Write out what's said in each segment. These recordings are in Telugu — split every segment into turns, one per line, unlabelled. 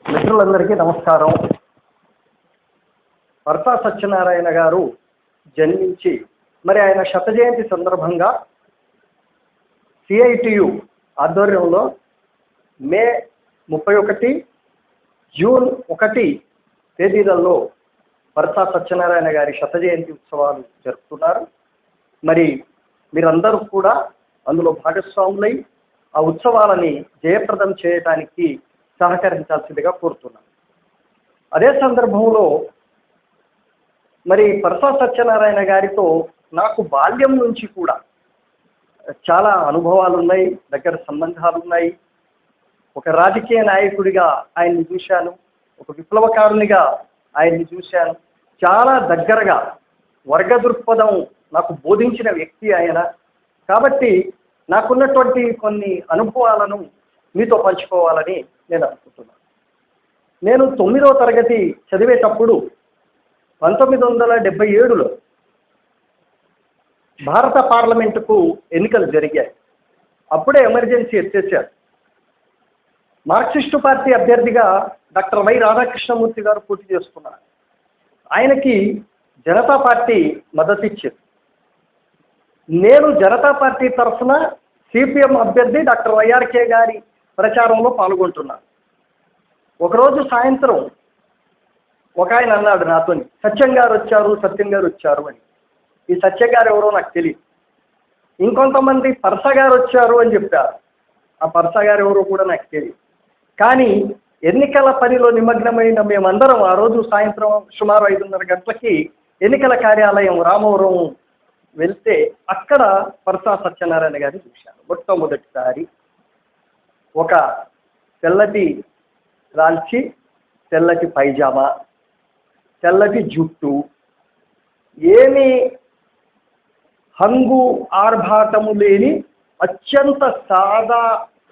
మిత్రులందరికీ నమస్కారం. పరసా సత్యనారాయణ గారు జన్మించి మరి ఆయన శత జయంతి సందర్భంగా సిఐటియు ఆధ్వర్యంలో మే 31, జూన్ 1 తేదీలలో పరసా సత్యనారాయణ గారి శత జయంతి ఉత్సవాలు జరుపుతున్నారు. మరి మీరందరూ కూడా అందులో భాగస్వాములై ఆ ఉత్సవాలని జయప్రదం చేయడానికి సహకరించాల్సిందిగా కోరుతున్నాను. అదే సందర్భంలో మరి పరసా సత్యనారాయణ గారితో నాకు బాల్యం నుంచి కూడా చాలా అనుభవాలు ఉన్నాయి, దగ్గర సంబంధాలు ఉన్నాయి. ఒక రాజకీయ నాయకుడిగా ఆయన్ని చూశాను, ఒక విప్లవకారునిగా ఆయన్ని చూశాను. చాలా దగ్గరగా వర్గ దృక్పథం నాకు బోధించిన వ్యక్తి ఆయన. కాబట్టి నాకున్నటువంటి కొన్ని అనుభవాలను మీతో పంచుకోవాలని నేను అనుకుంటున్నాను. నేను 9వ తరగతి చదివేటప్పుడు 1977లో భారత పార్లమెంటుకు ఎన్నికలు జరిగాయి. అప్పుడే ఎమర్జెన్సీ ఎత్తేసారు. మార్క్సిస్టు పార్టీ అభ్యర్థిగా డాక్టర్ వై రాధాకృష్ణమూర్తి గారు పోటీ చేస్తున్నారు. ఆయనకి జనతా పార్టీ మద్దతు ఇచ్చింది. నేను జనతా పార్టీ తరఫున సిపిఎం అభ్యర్థి డాక్టర్ వైఆర్కే గారి ప్రచారంలో పాల్గొంటున్నాను. ఒకరోజు సాయంత్రం ఒక ఆయన అన్నాడు నాతోని, సత్యం గారు వచ్చారు అని. ఈ సత్యం గారు ఎవరో నాకు తెలియదు. ఇంకొంతమంది పరస గారు వచ్చారు అని చెప్పారు. ఆ పరస గారు ఎవరో కూడా నాకు తెలియదు. కానీ ఎన్నికల పనిలో నిమగ్నమైన మేమందరం ఆ రోజు సాయంత్రం సుమారు 5:30 గంటలకి ఎన్నికల కార్యాలయం రామవరం వెళ్తే అక్కడ పరసా సత్యనారాయణ గారిని చూశాను మొట్టమొదటిసారి. ఒక తెల్లటి రాల్చి, తెల్లటి పైజామా, తెల్లటి జుట్టు, ఏమీ హంగు ఆర్భాటము లేని అత్యంత సాదా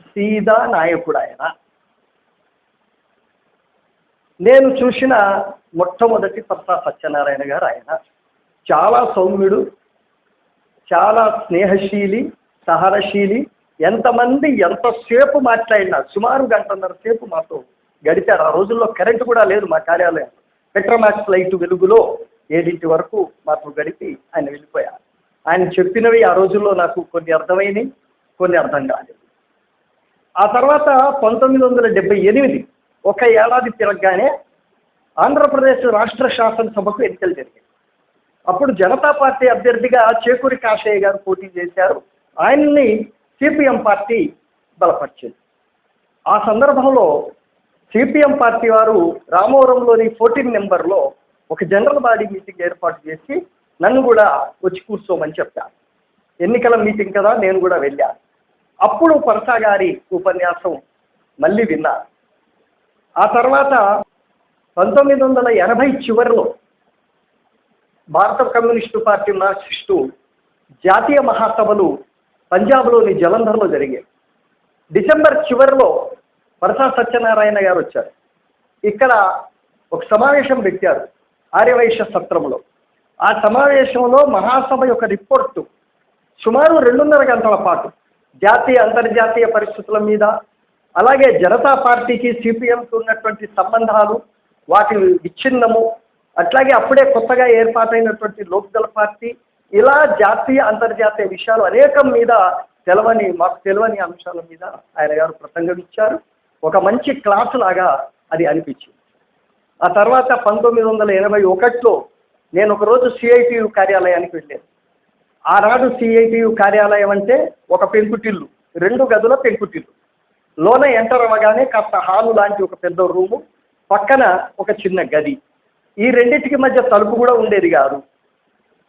సీదా నాయకుడు ఆయన. నేను చూసిన మొట్టమొదటి పరసా సత్యనారాయణ గారు ఆయన. చాలా సౌమ్యుడు, చాలా స్నేహశీలి, సహనశీలి. ఎంతమంది ఎంతసేపు మాట్లాడినా సుమారు 1.5 సేపు మాతో గడిపారు. ఆ రోజుల్లో కరెంటు కూడా లేదు మా కార్యాలయం. పెట్రోమాక్స్ లైట్ వెలుగులో 7 వరకు మాతో గడిపి ఆయన వెళ్ళిపోయారు. ఆయన చెప్పినవి ఆ రోజుల్లో నాకు కొన్ని అర్థమైనవి, కొన్ని అర్థం కాలేదు. ఆ తర్వాత 1978 ఒక ఏడాది తిరగగానే ఆంధ్రప్రదేశ్ రాష్ట్ర శాసనసభకు ఎన్నికలు జరిగాయి. అప్పుడు జనతా పార్టీ అభ్యర్థిగా చేకూరి కాశయ్య గారు పోటీ చేశారు. ఆయన్ని సిపిఎం పార్టీ బలపరిచింది. ఆ సందర్భంలో సిపిఎం పార్టీ వారు రామవరంలోని 14 నెంబర్లో ఒక జనరల్ బాడీ మీటింగ్ ఏర్పాటు చేసి నన్ను కూడా వచ్చి కూర్చోమని చెప్పారు. ఎన్నికల మీటింగ్ కదా, నేను కూడా వెళ్ళాను. అప్పుడు పరసా గారి ఉపన్యాసం మళ్ళీ విన్నారు. ఆ తర్వాత 1980 చివరిలో భారత కమ్యూనిస్టు పార్టీ మార్క్సిస్టు జాతీయ మహాసభలు పంజాబ్లోని జలంధర్లో జరిగాయి. డిసెంబర్ చివరిలో పరసా సత్యనారాయణ గారు వచ్చారు. ఇక్కడ ఒక సమావేశం పెట్టారు ఆర్యవైశ్య సత్రంలో. ఆ సమావేశంలో మహాసభ యొక్క రిపోర్టు సుమారు 2.5 గంటల పాటు జాతీయ అంతర్జాతీయ పరిస్థితుల మీద, అలాగే జనతా పార్టీకి సిపిఎంకి ఉన్నటువంటి సంబంధాలు, వాటి విచ్ఛిన్నము, అట్లాగే అప్పుడే కొత్తగా ఏర్పాటైనటువంటి లోక్దళ పార్టీ, ఇలా జాతీయ అంతర్జాతీయ విషయాలు అనేకం మీద మాకు తెలియని అంశాల మీద ఆయన గారు ప్రసంగం ఇచ్చారు. ఒక మంచి క్లాసు లాగా అది అనిపించింది. ఆ తర్వాత 1981లో నేను ఒకరోజు సిఐటియు కార్యాలయానికి వెళ్ళాను. ఆనాడు సిఐటియు కార్యాలయం అంటే ఒక పెంకుటిల్లు, 2 గదుల పెంకుటిల్లు. లోన ఎంటర్ అవ్వగానే కాస్త హాలు లాంటి ఒక పెద్ద రూము, పక్కన ఒక చిన్న గది. ఈ రెండింటికి మధ్య తలుపు కూడా ఉండేది కాదు.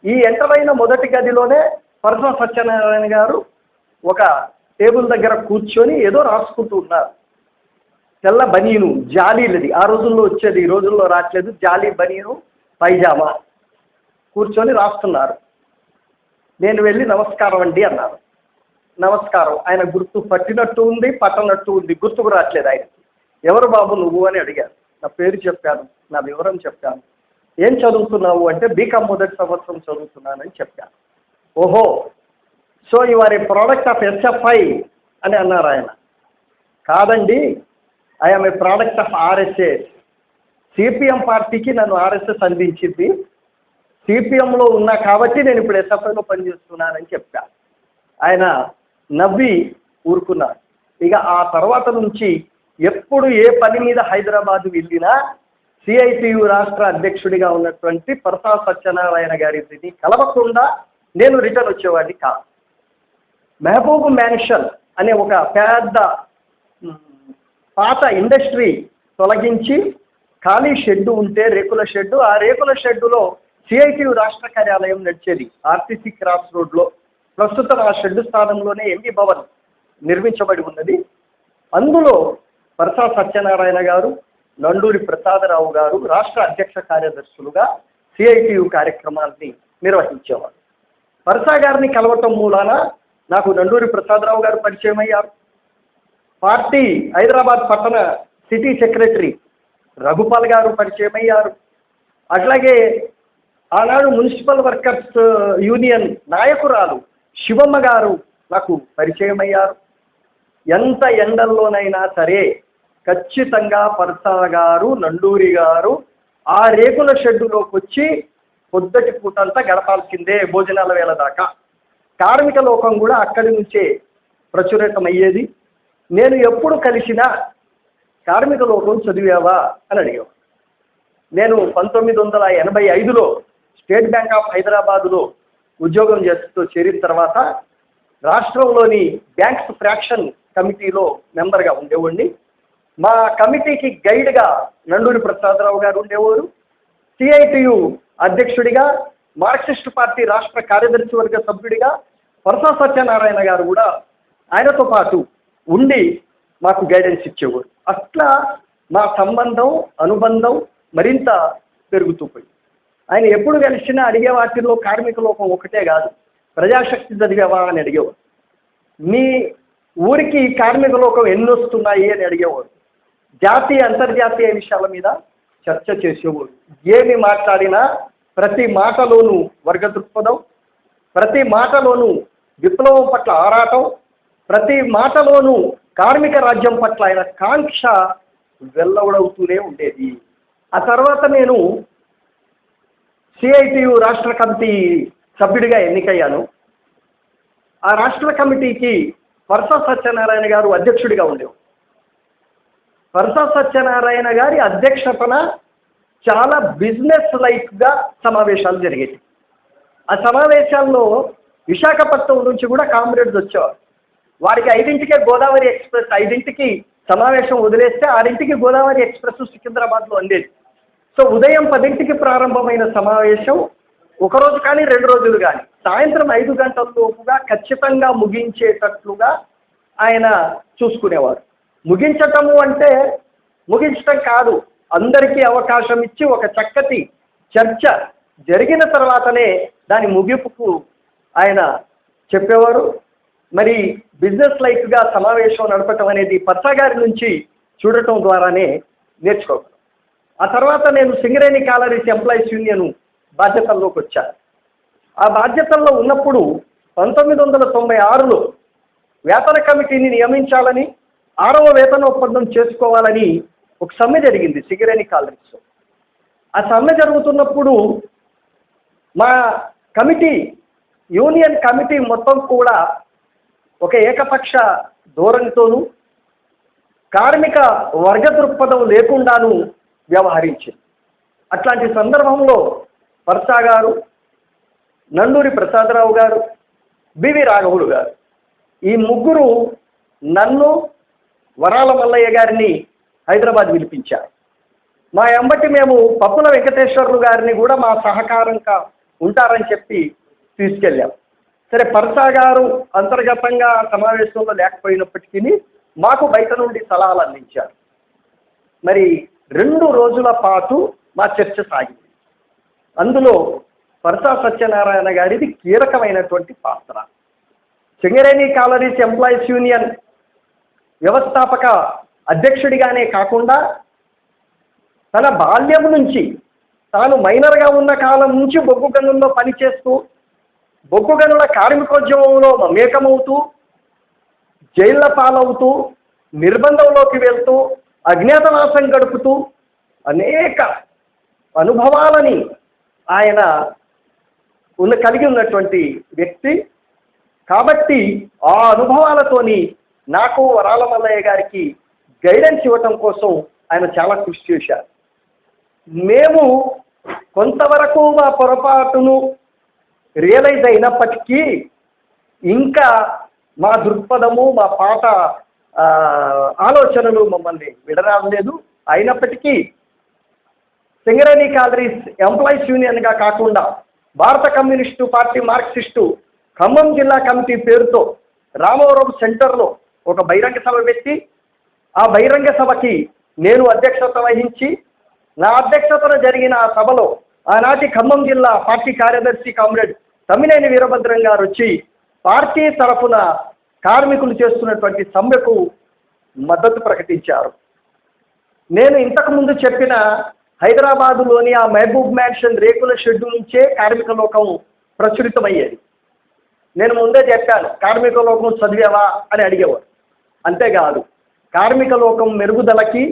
ఈ ఎంటర్ అయిన మొదటి గదిలోనే పరసా సత్యనారాయణ గారు ఒక టేబుల్ దగ్గర కూర్చొని ఏదో రాసుకుంటూ ఉన్నారు. తెల్ల బనీను, జాలీలది, ఆ రోజుల్లో వచ్చేది, ఈ రోజుల్లో రావట్లేదు, జాలీ బనీను పైజామా కూర్చొని రాస్తున్నారు. నేను వెళ్ళి నమస్కారం అండి అన్నారు. నమస్కారం. ఆయన గుర్తు పట్టినట్టు ఉంది, పట్టనట్టు ఉంది, గుర్తుకు రావట్లేదు ఆయనకి. ఎవరు బాబు నువ్వు అని అడిగారు. నా పేరు చెప్పాను, నా వివరం చెప్పాను. ఏం చదువుతున్నావు అంటే బీకామ్ 1వ సంవత్సరం చదువుతున్నానని చెప్పాను. ఓహో, so you are a product of SFI అని అన్నారు ఆయన. కాదండి, I'm a product of RSS. CPM పార్టీకి నన్ను ఆర్ఎస్ఎస్ అందించింది, సిపిఎంలో ఉన్నా కాబట్టి నేను ఇప్పుడు ఎస్ఎఫ్ఐలో పనిచేస్తున్నానని చెప్పా. ఆయన నవ్వి ఊరుకున్నారు. ఇక ఆ తర్వాత నుంచి ఎప్పుడు ఏ పని మీద హైదరాబాద్ వెళ్ళినా సిఐటియు రాష్ట్ర అధ్యక్షుడిగా ఉన్నటువంటి పరసా సత్యనారాయణ గారిని కలవకుండా నేను రిటర్న్ వచ్చేవాడిని కాదు. మహబూబ్ మ్యాన్షన్ అనే ఒక పెద్ద పాత ఇండస్ట్రీ తొలగించి ఖాళీ షెడ్డు ఉంటే, రేకుల షెడ్డు, ఆ రేకుల షెడ్డులో సిఐటియు రాష్ట్ర కార్యాలయం నడిచేది ఆర్టీసీ క్రాస్ రోడ్లో. ప్రస్తుతం ఆ షెడ్డు స్థానంలోనే ఎంబీ భవన్ నిర్మించబడి ఉన్నది. అందులో పరసా సత్యనారాయణ గారు, నండూరి ప్రసాదరావు గారు రాష్ట్ర అధ్యక్ష కార్యదర్శులుగా సిఐటియు కార్యక్రమాన్ని నిర్వహించేవారు. పరసా గారిని కలవటం మూలాన నాకు నండూరి ప్రసాదరావు గారు పరిచయం అయ్యారు. పార్టీ హైదరాబాద్ పట్టణ సిటీ సెక్రటరీ రఘుపాల్ గారు పరిచయం అయ్యారు. అట్లాగే ఆనాడు మున్సిపల్ వర్కర్స్ యూనియన్ నాయకురాలు శివమ్మ గారు నాకు పరిచయం అయ్యారు. ఎంత ఎండల్లోనైనా సరే ఖచ్చితంగా పరసా గారు, నండూరి గారు ఆ రేకుల షెడ్డులోకి వచ్చి పొద్దటి పూటంతా గడపాల్సిందే, భోజనాల వేళ దాకా. కార్మిక లోకం కూడా అక్కడి నుంచే ప్రచురితం అయ్యేది. నేను ఎప్పుడు కలిసినా కార్మిక లోకం చదివావా అని అడిగాను. నేను 1985లో స్టేట్ బ్యాంక్ ఆఫ్ హైదరాబాదులో ఉద్యోగం చేస్తూ చేరిన తర్వాత రాష్ట్రంలోని బ్యాంక్స్ ఫ్రాక్షన్ కమిటీలో మెంబర్గా ఉండేవాడిని. మా కమిటీకి గైడ్గా నండూరి ప్రసాదరావు గారు ఉండేవారు. సిఐటియు అధ్యక్షుడిగా, మార్క్సిస్ట్ పార్టీ రాష్ట్ర కార్యదర్శి వర్గ సభ్యుడిగా పరసా సత్యనారాయణ గారు కూడా ఆయనతో పాటు ఉండి మాకు గైడెన్స్ ఇచ్చేవారు. అట్లా మా సంబంధం, అనుబంధం మరింత పెరుగుతూ పోయింది. ఆయన ఎప్పుడు కలిసినా అడిగే వాటిల్లో కార్మిక లోకం ఒకటే కాదు, ప్రజాశక్తి చదివావా అని అడిగేవారు. మీ ఊరికి కార్మిక లోకం ఎన్ని వస్తున్నాయి అని అడిగేవారు. జాతీయ అంతర్జాతీయ విషయాల మీద చర్చ చేసేవారు. ఏమి మాట్లాడినా ప్రతి మాటలోనూ వర్గ దృక్పథం, ప్రతి మాటలోనూ విప్లవం పట్ల ఆరాటం, ప్రతి మాటలోనూ కార్మిక రాజ్యం పట్ల ఆయన కాంక్ష వెల్లవడవుతూనే ఉండేది. ఆ తర్వాత నేను సిఐటియు రాష్ట్ర కమిటీ సభ్యుడిగా ఎన్నికయ్యాను. ఆ రాష్ట్ర కమిటీకి పరసా సత్యనారాయణ గారు అధ్యక్షుడిగా ఉండేవారు. పరసా సత్యనారాయణ గారి అధ్యక్షతన చాలా బిజినెస్ లైక్గా సమావేశాలు జరిగేవి. ఆ సమావేశాల్లో విశాఖపట్నం నుంచి కూడా కామ్రేడ్స్ వచ్చేవారు. వారికి 5ంటికే గోదావరి ఎక్స్ప్రెస్, 5ంటికి సమావేశం వదిలేస్తే 6ంటికి గోదావరి ఎక్స్ప్రెస్ సికింద్రాబాద్లో అందేది. సో ఉదయం 10ంటికి ప్రారంభమైన సమావేశం ఒకరోజు కానీ 2 రోజులు కానీ సాయంత్రం 5 గంటల లోపుగా ఖచ్చితంగా ముగించేటట్లుగా ఆయన చూసుకునేవారు. ముగించటము అంటే ముగించటం కాదు, అందరికీ అవకాశం ఇచ్చి ఒక చక్కటి చర్చ జరిగిన తర్వాతనే దాని ముగింపుకు ఆయన చెప్పేవారు. మరి బిజినెస్ లైక్గా సమావేశం నడపటం అనేది పరసా గారి నుంచి చూడటం ద్వారానే నేర్చుకోగలం. ఆ తర్వాత నేను సింగరేణి కాలరీస్ ఎంప్లాయీస్ యూనియన్ బాధ్యతల్లోకి వచ్చాను. ఆ బాధ్యతల్లో ఉన్నప్పుడు 1996లో వేతన కమిటీని నియమించాలని, 6వ వేతన ఒప్పందం చేసుకోవాలని ఒక సమ్మె జరిగింది సింగరేణి కాలరీస్లో. ఆ సమ్మె జరుగుతున్నప్పుడు మా కమిటీ, యూనియన్ కమిటీ మొత్తం కూడా ఒక ఏకపక్ష ధోరణితోనూ కార్మిక వర్గ దృక్పథం లేకుండాను వ్యవహరించింది. అట్లాంటి సందర్భంలో పరసా గారు, నండూరి ప్రసాదరావు గారు, బివి రాఘవులు గారు, ఈ ముగ్గురు నన్ను, వరాల మల్లయ్య గారిని హైదరాబాద్ పిలిపించారు. మా ఎంబటి మేము పప్పుల వెంకటేశ్వర్లు గారిని కూడా మా సహకారంగా ఉంటారని చెప్పి తీసుకెళ్ళాం. సరే, పరసా గారు అంతర్గతంగా సమావేశంలో లేకపోయినప్పటికీ మాకు బయట నుండి సలహాలు అందించారు. మరి 2 రోజుల పాటు మా చర్చ సాగింది. అందులో పరసా సత్యనారాయణ గారిది కీలకమైనటువంటి పాత్ర. సింగరేణి కాలరీస్ ఎంప్లాయీస్ యూనియన్ వ్యవస్థాపక అధ్యక్షుడిగానే కాకుండా తన బాల్యం నుంచి, తాను మైనర్గా ఉన్న కాలం నుంచి బొగ్గు గనుల్లో పనిచేస్తూ, బొగ్గు గనుల కార్మికోద్యమంలో మమేకమవుతూ, జైళ్ల పాలవుతూ, నిర్బంధంలోకి వెళ్తూ, అజ్ఞాతవాసం గడుపుతూ అనేక అనుభవాలని ఆయన కలిగి ఉన్నటువంటి వ్యక్తి. కాబట్టి ఆ అనుభవాలతోని నాకు వరాల మల్లయ్య గారికి గైడెన్స్ ఇవ్వటం కోసం ఆయన చాలా కృషి చేశారు. మేము కొంతవరకు మా పొరపాటును రియలైజ్ అయినప్పటికీ ఇంకా మా దృక్పథము, మా పాత ఆలోచనలు మమ్మల్ని విడనాడలేదు. అయినప్పటికీ సింగరేణి కాలరీస్ ఎంప్లాయీస్ యూనియన్గా కాకుండా భారత కమ్యూనిస్టు పార్టీ మార్క్సిస్టు ఖమ్మం జిల్లా కమిటీ పేరుతో రామవరం సెంటర్లో ఒక బహిరంగ సభ పెట్టి ఆ బహిరంగ సభకి నేను అధ్యక్షత వహించి నా అధ్యక్షతన జరిగిన ఆ సభలో ఆనాటి ఖమ్మం జిల్లా పార్టీ కార్యదర్శి కామ్రేడ్ తమ్మినేని వీరభద్రం గారు వచ్చి పార్టీ తరఫున కార్మికులు చేస్తున్నటువంటి సమ్మెకు మద్దతు ప్రకటించారు. నేను ఇంతకుముందు చెప్పిన హైదరాబాదులోని ఆ మహబూబ్ మ్యాన్షన్ రేకుల షెడ్డు నుంచే కార్మిక లోకం ప్రచురితమయ్యేది. నేను ముందే చెప్పాను, కార్మిక లోకం చదివావా అని అడిగేవారు. అంతేకాదు, కార్మిక లోకం మెరుగుదలకి,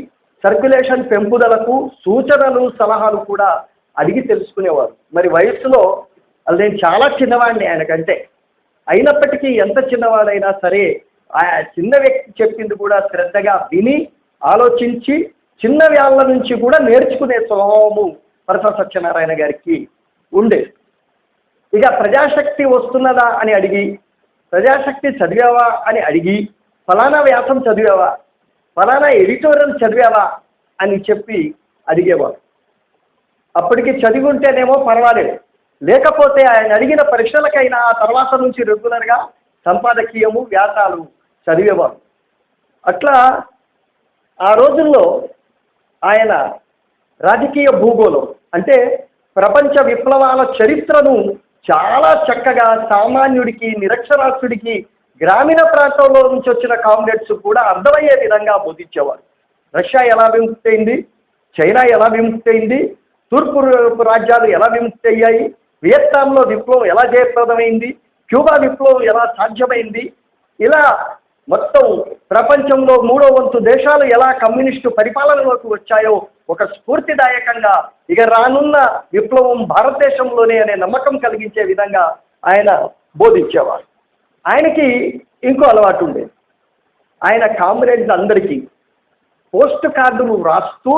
సర్క్యులేషన్ పెంపుదలకు సూచనలు సలహాలు కూడా అడిగి తెలుసుకునేవారు. మరి వయస్సులో నేను చాలా చిన్నవాడిని ఆయనకంటే. అయినప్పటికీ ఎంత చిన్నవాడైనా సరే ఆ చిన్న వ్యక్తి చెప్పింది కూడా శ్రద్ధగా విని ఆలోచించి చిన్న వేళ్ళ నుంచి కూడా నేర్చుకునే స్వభావము పరస సత్యనారాయణ గారికి ఉండే. ఇక ప్రజాశక్తి వస్తున్నదా అని అడిగి, ప్రజాశక్తి చదివావా అని అడిగి, ఫలానా వ్యాసం చదివావా, ఫలానా ఎడిటోరియల్ చదివావా అని చెప్పి అడిగేవారు. అప్పటికి చదివి ఉంటేనేమో పర్వాలేదు, లేకపోతే ఆయన అడిగిన పరీక్షలకైనా ఆ తర్వాత నుంచి రెగ్యులర్గా సంపాదకీయము, వ్యాసాలు చదివేవారు. అట్లా ఆ రోజుల్లో ఆయన రాజకీయ భూగోళం అంటే ప్రపంచ విప్లవాల చరిత్రను చాలా చక్కగా సామాన్యుడికి, నిరక్షరాస్యుడికి, గ్రామీణ ప్రాంతంలో నుంచి వచ్చిన కామ్రేడ్స్ కూడా అర్థమయ్యే విధంగా బోధించేవారు. రష్యా ఎలా విముక్తి అయింది, చైనా ఎలా విముక్తి అయింది, తూర్పు రాజ్యాలు ఎలా విముక్తి అయ్యాయి, వియత్నాంలో విప్లవం ఎలా జయప్రదమైంది, క్యూబా విప్లవం ఎలా సాధ్యమైంది, ఇలా మొత్తం ప్రపంచంలో 3వ వంతు దేశాలు ఎలా కమ్యూనిస్టు పరిపాలనలోకి వచ్చాయో ఒక స్ఫూర్తిదాయకంగా ఇక రానున్న విప్లవం భారతదేశంలోనే అనే నమ్మకం కలిగించే విధంగా ఆయన బోధించేవారు. ఆయనకి ఇంకో అలవాటు ఉండేది. ఆయన కామ్రేడ్స్ అందరికీ పోస్ట్ కార్డులు రాస్తూ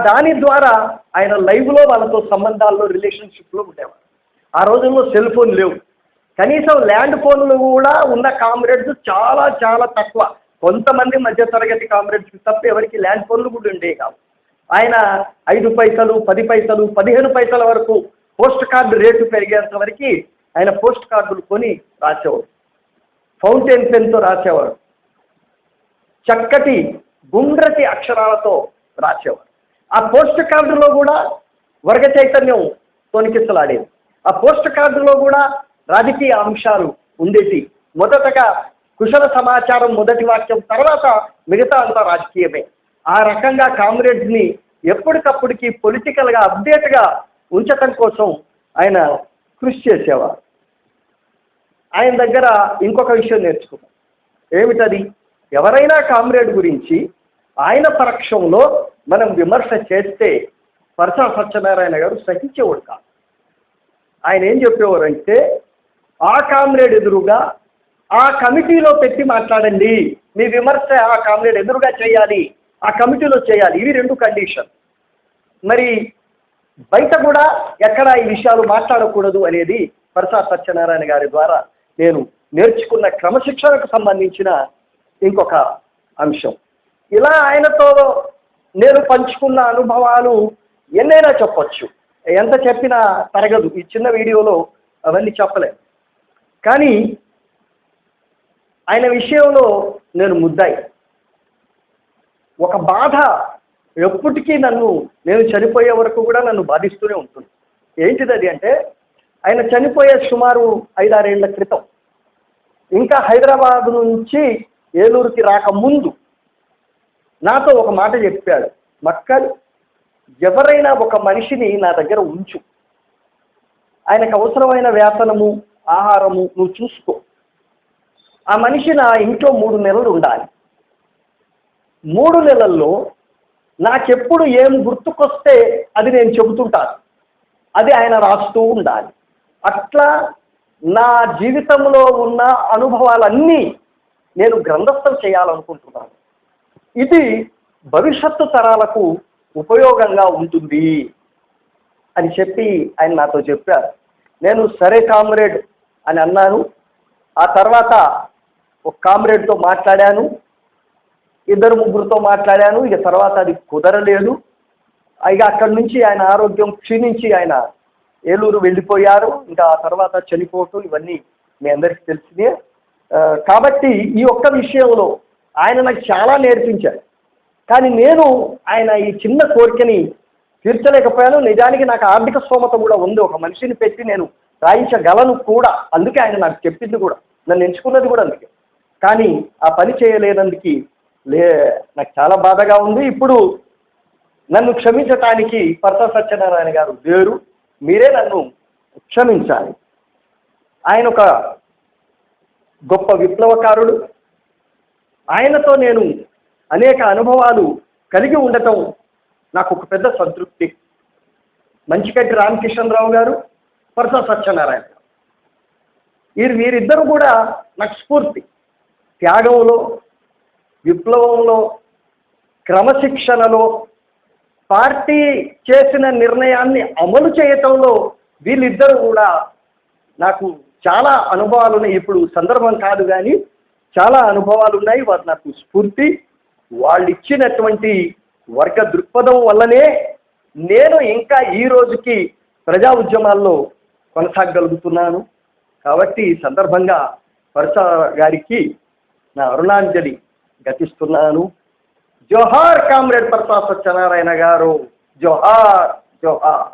దాని ద్వారా ఆయన లైవ్లో వాళ్ళతో సంబంధాల్లో, రిలేషన్షిప్లో ఉండేవారు. ఆ రోజుల్లో సెల్ ఫోన్ లేవు, కనీసం ల్యాండ్ ఫోన్లు కూడా ఉన్న కామ్రేడ్స్ చాలా చాలా తక్కువ. కొంతమంది మధ్యతరగతి కామ్రేడ్స్కి తప్ప ఎవరికి ల్యాండ్ ఫోన్లు కూడా ఉండేవి కావు. ఆయన 5 పైసలు, 10 పైసలు, 15 పైసల వరకు పోస్ట్ కార్డు రేటు పెరిగేంత వరకు ఆయన పోస్ట్ కార్డులు కొని రాసేవాడు. ఫౌంటైన్ పెన్తో రాసేవాడు, చక్కటి గుండ్రటి అక్షరాలతో రాసేవాడు. ఆ పోస్ట్ కార్డులో కూడా వర్గ చైతన్యం తొనికిసలాడేది. ఆ పోస్ట్ కార్డులో కూడా రాజకీయ అంశాలు ఉండేవి. మొదటగా కుశల సమాచారం మొదటి వాక్యం, తర్వాత మిగతా అంతా రాజకీయమే. ఆ రకంగా కామ్రేడ్స్ని ఎప్పటికప్పటికి పొలిటికల్గా అప్డేట్గా ఉంచటం కోసం ఆయన కృషి చేసేవారు. ఆయన దగ్గర ఇంకొక విషయం నేర్చుకున్నాం. ఏమిటది? ఎవరైనా కామ్రేడ్ గురించి ఆయన పక్షంలో మనం విమర్శ చేస్తే పరస సత్యనారాయణ గారు సహించేవాడు కాదు. ఆయన ఏం చెప్పేవారంటే, ఆ కామ్రేడ్ ఎదురుగా ఆ కమిటీలో పెట్టి మాట్లాడండి, మీ విమర్శ ఆ కామ్రేడ్ ఎదురుగా చేయాలి, ఆ కమిటీలో చేయాలి. ఇవి 2 కండిషన్. మరి బయట కూడా ఎక్కడ ఈ విషయాలు మాట్లాడకూడదు అనేది పరస సత్యనారాయణ గారి ద్వారా నేను నేర్చుకున్న క్రమశిక్షణకు సంబంధించిన ఇంకొక అంశం. ఇలా ఆయనతో నేను పంచుకున్న అనుభవాలు ఎన్నైనా చెప్పొచ్చు, ఎంత చెప్పినా తరగదు. ఈ చిన్న వీడియోలో అవన్నీ చెప్పలేను. కానీ ఆయన విషయంలో నేను ముద్దాయి. ఒక బాధ ఎప్పటికీ నేను చనిపోయే వరకు కూడా నన్ను బాధిస్తూనే ఉంటుంది. ఏంటిది అది అంటే, ఆయన చనిపోయే సుమారు 5-6 ఏళ్ల క్రితం, ఇంకా హైదరాబాద్ నుంచి ఏలూరుకి రాకముందు నాతో ఒక మాట చెప్పాడు. మక్కల్, ఎవరైనా ఒక మనిషిని నా దగ్గర ఉంచు, ఆయనకు అవసరమైన వేతనము, ఆహారము నువ్వు చూసుకో. ఆ మనిషి నా ఇంట్లో 3 నెలలు ఉండాలి. 3 నెలల్లో నాకెప్పుడు ఏం గుర్తుకొస్తే అది నేను చెబుతుంటాను, అది ఆయన రాస్తూ ఉండాలి. అట్లా నా జీవితంలో ఉన్న అనుభవాలన్నీ నేను గ్రంథస్థం చేయాలనుకుంటున్నాను. ఇది భవిష్యత్తు తరాలకు ఉపయోగంగా ఉంటుంది అని చెప్పి ఆయన నాతో చెప్పారు. నేను సరే కామ్రేడ్ అని అన్నాను. ఆ తర్వాత ఒక కామ్రేడ్తో మాట్లాడాను, 2-3తో మాట్లాడాను. ఇక తర్వాత అది కుదరలేదు. ఇక అక్కడి నుంచి ఆయన ఆరోగ్యం క్షీణించి ఆయన ఏలూరు వెళ్ళిపోయారు. ఇంకా ఆ తర్వాత చనిపోవటం ఇవన్నీ మీ అందరికీ తెలిసినే. కాబట్టి ఈ ఒక్క విషయంలో ఆయన నాకు చాలా నేర్పించారు. కానీ నేను ఆయన ఈ చిన్న కోరికని తీర్చలేకపోయాను. నిజానికి నాకు ఆర్థిక స్తోమత కూడా ఉంది, ఒక మనిషిని పెట్టి నేను రాయించగలను కూడా. అందుకే ఆయన నాకు చెప్పింది కూడా, నన్ను ఎంచుకున్నది కూడా అందుకే. కానీ ఆ పని చేయలేనందుకు నాకు చాలా బాధగా ఉంది. ఇప్పుడు నన్ను క్షమించటానికి పరసా సత్యనారాయణ గారు లేరు, మీరే నన్ను క్షమించాలి. ఆయన ఒక గొప్ప విప్లవకారుడు. ఆయనతో నేను అనేక అనుభవాలు కలిగి ఉండటం నాకు ఒక పెద్ద సంతృప్తి. మంచికట్టి రామకిషన్రావు గారు, పరసా సత్యనారాయణ గారు, వీరిద్దరూ కూడా నాకు స్ఫూర్తి. త్యాగంలో, విప్లవంలో, క్రమశిక్షణలో, పార్టీ చేసిన నిర్ణయాన్ని అమలు చేయటంలో వీళ్ళిద్దరూ కూడా నాకు చాలా అనుభవాలు ఉన్నాయి. ఇప్పుడు సందర్భం కాదు కానీ చాలా అనుభవాలు ఉన్నాయి. వారు నాకు స్ఫూర్తి. వాళ్ళు ఇచ్చినటువంటి వర్గ దృక్పథం వల్లనే నేను ఇంకా ఈ రోజుకి ప్రజా ఉద్యమాల్లో కొనసాగలుగుతున్నాను. కాబట్టి ఈ సందర్భంగా పరసా గారికి నా అరుణాంజలి ఘటిస్తున్నాను. జోహార్ కామ్రేడ్ పరసా సత్యనారాయణ గారు, జోహార్ జోహార్.